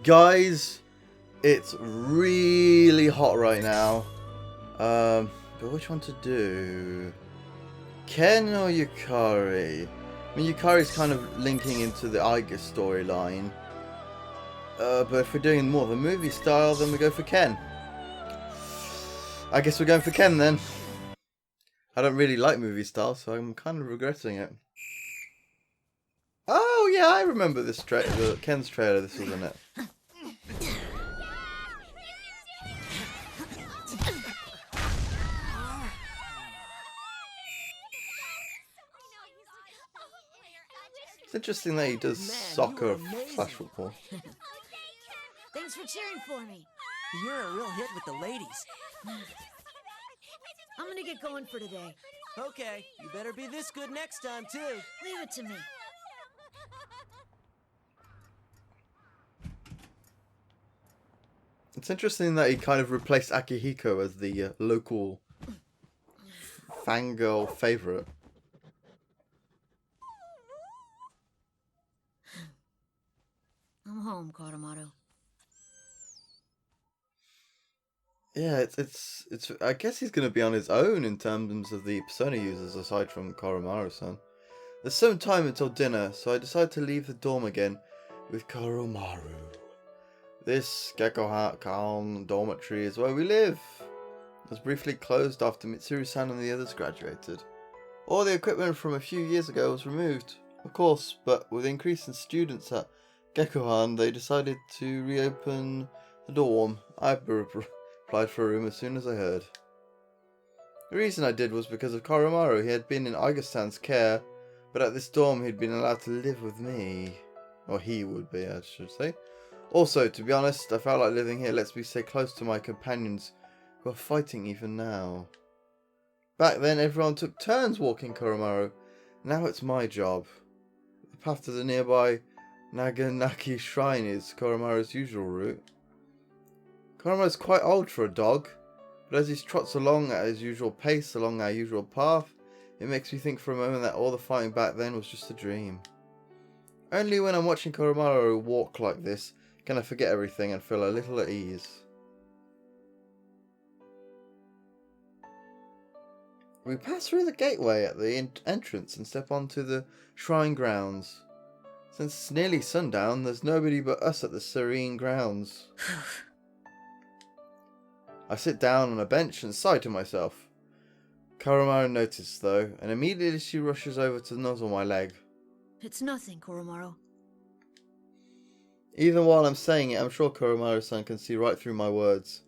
Guys, it's really hot right now. But which one to do? Ken or Yukari? I mean, Yukari's kind of linking into the Iga storyline. But if we're doing more of a movie style, then we go for Ken. I guess we're going for Ken then. I don't really like movie style, so I'm kind of regretting it. Oh yeah, I remember this Ken's trailer. This was in it. It's interesting that he does soccer slash football. Thanks for cheering for me. You're a real hit with the ladies. I'm gonna get going for today. Okay, you better be this good next time, too. Leave it to me. It's interesting that he kind of replaced Akihiko as the local fangirl favourite. I'm home, Koromaru. Yeah, it's. I guess he's going to be on his own in terms of the Persona users, aside from Koromaru-san. There's some time until dinner, so I decide to leave the dorm again with Koromaru. This Gekkohan dormitory is where we live. It was briefly closed after Mitsuru-san and the others graduated. All the equipment from a few years ago was removed, of course, but with the increase in students at Gekkohan, they decided to reopen the dorm. I applied for a room as soon as I heard. The reason I did was because of Koromaru. He had been in Iga-san's care, but at this dorm he'd been allowed to live with me. Or he would be, I should say. Also, to be honest, I felt like living here lets me stay close to my companions who are fighting even now. Back then everyone took turns walking Koromaru. Now it's my job. The path to the nearby Naganaki Shrine is Koromaru's usual route. Koromaru's quite old for a dog, but as he trots along at his usual pace along our usual path, it makes me think for a moment that all the fighting back then was just a dream. Only when I'm watching Koromaru walk like this can I forget everything and feel a little at ease. We pass through the gateway at the entrance and step onto the shrine grounds. Since it's nearly sundown, there's nobody but us at the serene grounds. I sit down on a bench and sigh to myself. Koromaru notices though, and immediately she rushes over to nuzzle my leg. It's nothing, Koromaru. Even while I'm saying it, I'm sure Koromaru-san can see right through my words.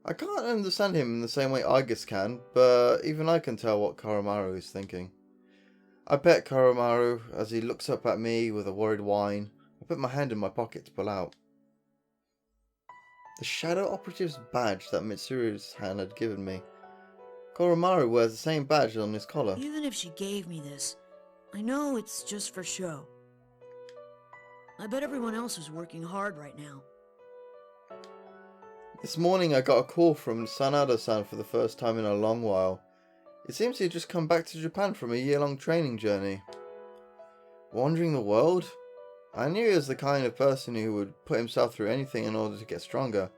I can't understand him in the same way Igus can, but even I can tell what Koromaru is thinking. I pet Koromaru as he looks up at me with a worried whine. I put my hand in my pocket to pull out the Shadow Operative's badge that Mitsuru-san had given me. Koromaru wears the same badge on his collar. Even if she gave me this, I know it's just for show. I bet everyone else is working hard right now. This morning I got a call from Sanada-san for the first time in a long while. It seems he had just come back to Japan from a year-long training journey. Wandering the world? I knew he was the kind of person who would put himself through anything in order to get stronger,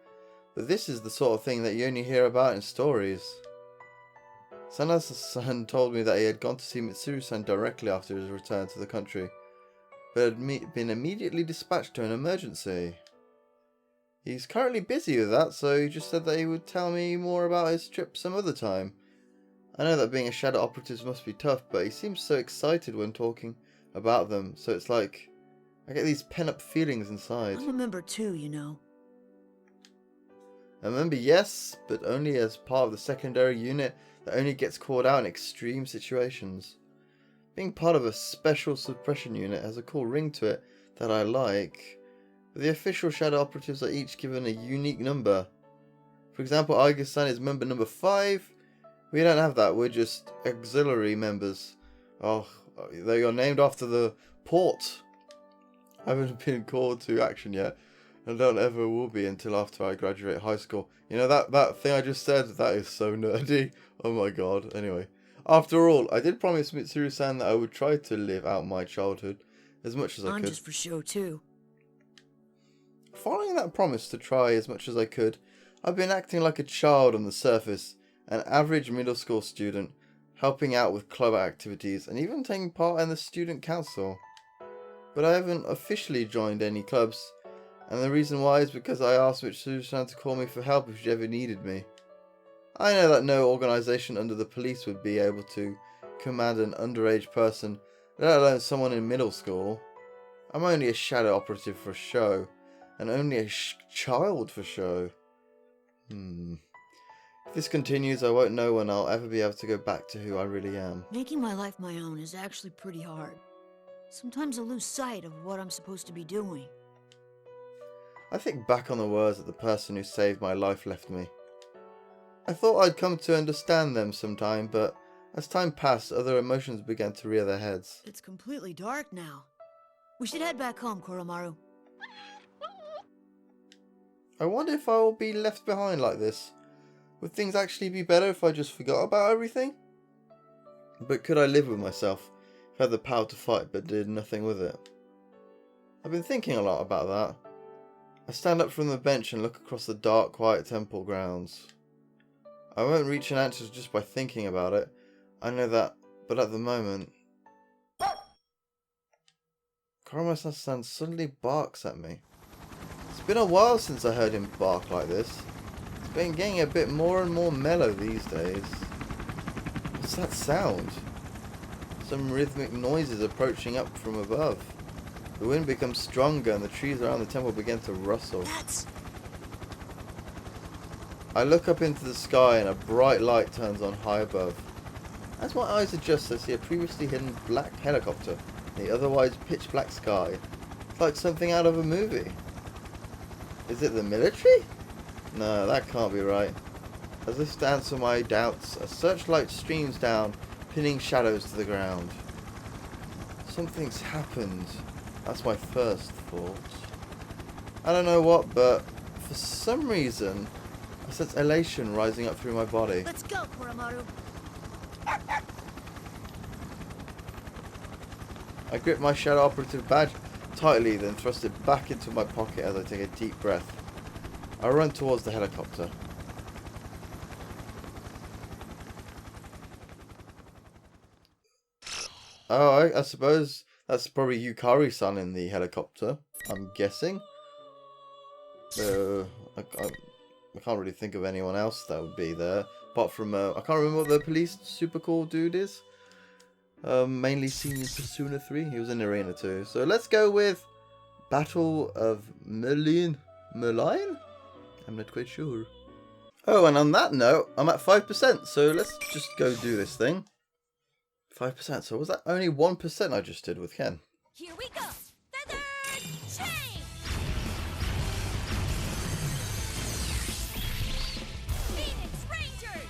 but this is the sort of thing that you only hear about in stories. Sanada-san told me that he had gone to see Mitsuru-san directly after his return to the country, but had been immediately dispatched to an emergency. He's currently busy with that, so he just said that he would tell me more about his trip some other time. I know that being a shadow operative must be tough, but he seems so excited when talking about them, so it's like I get these pent-up feelings inside. I'm a member too, you know. A member, yes, but only as part of the secondary unit that only gets called out in extreme situations. Being part of a special suppression unit has a cool ring to it that I like, but the official shadow operatives are each given a unique number. For example, Iga-san is member number 5. We don't have that, we're just auxiliary members. Oh, they are named after the port. I haven't been called to action yet, and don't ever will be until after I graduate high school. You know, that thing I just said, that is so nerdy. Oh my god. Anyway, after all, I did promise Mitsuru-san that I would try to live out my childhood as much as I could. I'm just for show too. Following that promise to try as much as I could, I've been acting like a child on the surface, an average middle school student, helping out with club activities and even taking part in the student council. But I haven't officially joined any clubs, and the reason why is because I asked Mitsusan to call me for help if she ever needed me. I know that no organisation under the police would be able to command an underage person, let alone someone in middle school. I'm only a shadow operative for show, and only a child for show. If this continues, I won't know when I'll ever be able to go back to who I really am. Making my life my own is actually pretty hard. Sometimes I lose sight of what I'm supposed to be doing. I think back on the words that the person who saved my life left me. I thought I'd come to understand them sometime, but as time passed, other emotions began to rear their heads. It's completely dark now. We should head back home, Koromaru. I wonder if I will be left behind like this. Would things actually be better if I just forgot about everything? But could I live with myself if I had the power to fight but did nothing with it? I've been thinking a lot about that. I stand up from the bench and look across the dark, quiet temple grounds. I won't reach an answer just by thinking about it. I know that, but at the moment... Koromaru-san suddenly barks at me. It's been a while since I heard him bark like this. It's been getting a bit more and more mellow these days. What's that sound? Some rhythmic noises approaching up from above. The wind becomes stronger and the trees around the temple begin to rustle. I look up into the sky and a bright light turns on high above. As my eyes adjust, I see a previously hidden black helicopter in the otherwise pitch black sky. It's like something out of a movie. Is it the military? No, that can't be right. As if to answer my doubts, a searchlight streams down, pinning shadows to the ground. Something's happened. That's my first thought. I don't know what, but for some reason, I sense elation rising up through my body. Let's go, Koromaru. I grip my shadow operative badge tightly, then thrust it back into my pocket as I take a deep breath. I run towards the helicopter. Oh, I suppose that's probably Yukari-san in the helicopter, I'm guessing. I can't really think of anyone else that would be there, apart from, I can't remember what the police super cool dude is. Mainly seen in Persona 3, he was in Arena 2. So let's go with Battle of Merlion? Merlion? I'm not quite sure. Oh, and on that note, I'm at 5%, so let's just go do this thing. 5%, so was that only 1% I just did with Ken? Here we go! Feathered chain! Phoenix Rangers!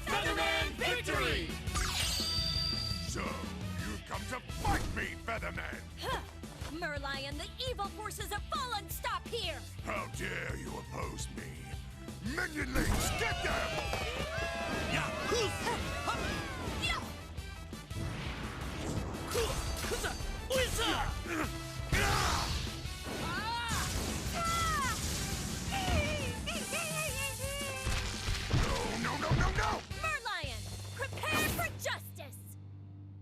Featherman victory! So, you come to fight me, Featherman! Huh. Merlion, the evil forces have fallen! Stop here! How dare you oppose me? Minionlings, get them! Yeah. No! Merlion, prepare for justice!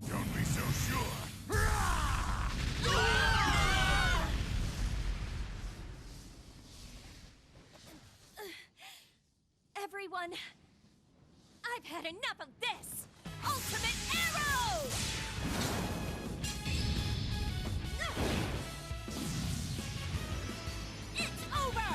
Don't be so sure. Everyone, I've had enough of this! Ultimate arrow! It's over!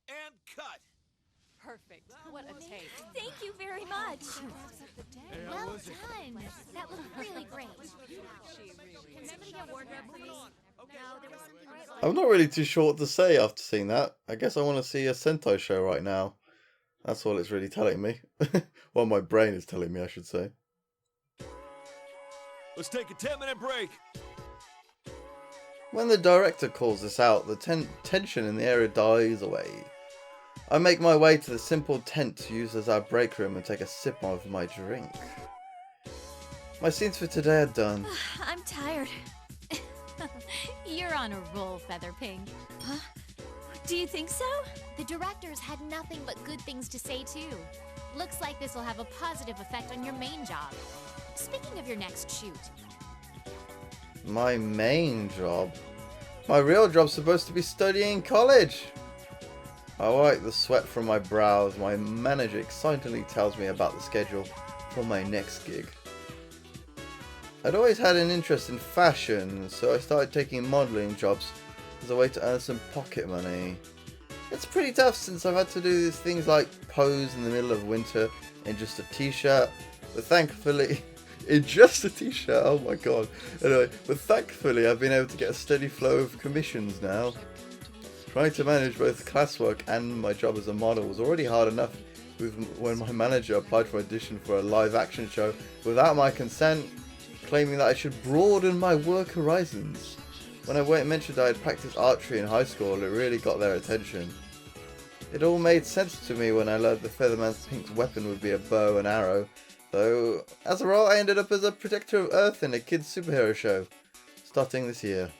And cut! Perfect. What a take. Thank you very much! Well done. That was really great. I'm not really too sure what to say after seeing that. I guess I want to see a Sentai show right now. That's all it's really telling me. Well, my brain is telling me, I should say. Let's take a 10-minute break. When the director calls this out, the tension in the area dies away. I make my way to the simple tent used as our break room and take a sip of my drink. My scenes for today are done. I'm tired. You're on a roll, Featherpink. Huh? Do you think so? The directors had nothing but good things to say, too. Looks like this will have a positive effect on your main job. Speaking of your next shoot. My main job? My real job's supposed to be studying college! I wipe the sweat from my brow as my manager excitedly tells me about the schedule for my next gig. I'd always had an interest in fashion, so I started taking modelling jobs as a way to earn some pocket money. It's pretty tough since I've had to do these things like pose in the middle of winter in just a t-shirt, but thankfully... in just a t-shirt, oh my god. Anyway, but thankfully I've been able to get a steady flow of commissions now. Trying to manage both classwork and my job as a model was already hard enough when my manager applied for audition for a live action show without my consent, claiming that I should broaden my work horizons. When I mentioned I had practiced archery in high school, it really got their attention. It all made sense to me when I learned the Featherman's pink weapon would be a bow and arrow, though as a role I ended up as a protector of Earth in a kids superhero show, starting this year.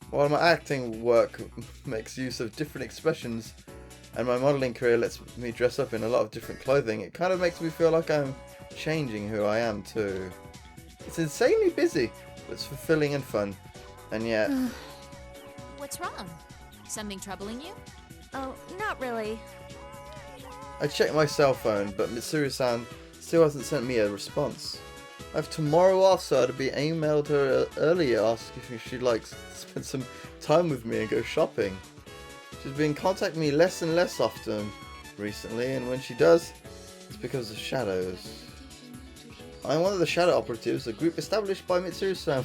While my acting work makes use of different expressions and my modelling career lets me dress up in a lot of different clothing, it kind of makes me feel like I'm changing who I am too. It's insanely busy, but it's fulfilling and fun, and yet... What's wrong? Something troubling you? Oh, not really. I checked my cell phone, but Mitsuru-san still hasn't sent me a response. I have tomorrow off, so I'd emailed her earlier asking if she'd like to spend some time with me and go shopping. She's been contacting me less and less often recently, and when she does, it's because of shadows. I'm one of the shadow operatives, a group established by Mitsuru-san.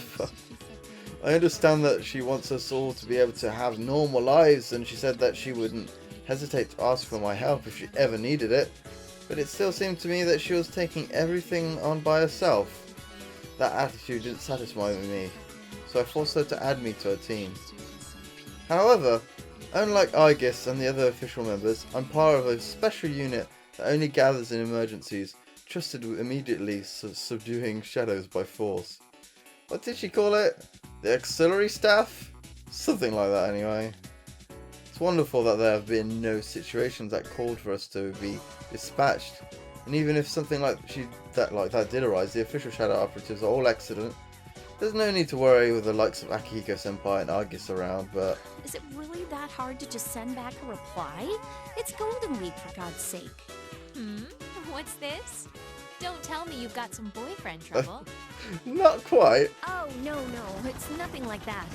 I understand that she wants us all to be able to have normal lives, and she said that she wouldn't hesitate to ask for my help if she ever needed it. But it still seemed to me that she was taking everything on by herself. That attitude didn't satisfy me, so I forced her to add me to her team. However, unlike Aegis and the other official members, I'm part of a special unit that only gathers in emergencies, trusted with immediately subduing shadows by force. What did she call it? The auxiliary staff? Something like that anyway. It's wonderful that there have been no situations that called for us to be dispatched, and even if something like that did arise, the official shadow operatives are all excellent. There's no need to worry with the likes of Akihiko-senpai and Argus around, but... Is it really that hard to just send back a reply? It's Golden Week, for God's sake. What's this? Don't tell me you've got some boyfriend trouble. Not quite. Oh, no, it's nothing like that.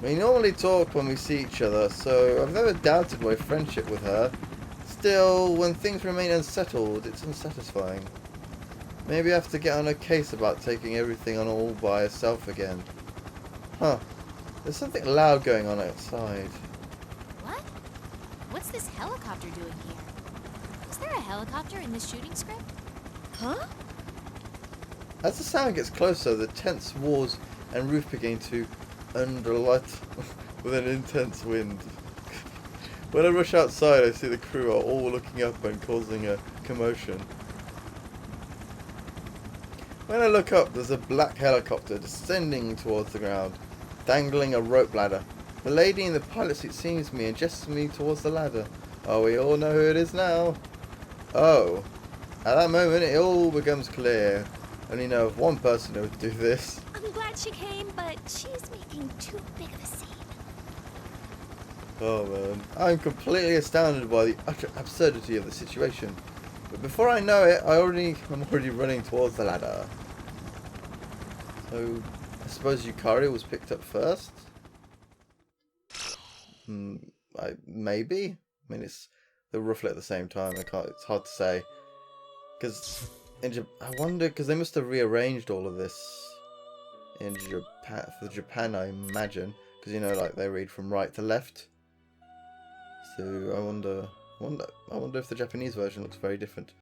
We normally talk when we see each other, so I've never doubted my friendship with her. Still, when things remain unsettled, it's unsatisfying. Maybe I have to get on her case about taking everything on all by herself again. Huh. There's something loud going on outside. What? What's this helicopter doing here? Is there a helicopter in this shooting script? Huh? As the sound gets closer, the tent's walls and roof begin to underlight with an intense wind. When I rush outside, I see the crew are all looking up and causing a commotion. When I look up, there's a black helicopter descending towards the ground, dangling a rope ladder. The lady in the pilot seat sees me and gestures me towards the ladder. Oh, we all know who it is now. Oh. At that moment, it all becomes clear. I only know of one person who would do this. I'm glad she came, but she's making too big of a scene. Oh man, I'm completely astounded by the utter absurdity of the situation. But before I know it, I'm already running towards the ladder. So, I suppose Yukari was picked up first? Maybe? I mean, they're roughly at the same time, it's hard to say. Because, I wonder, because they must have rearranged all of this in Japan, for Japan I imagine. Because, you know, like, they read from right to left. So, I wonder if the Japanese version looks very different.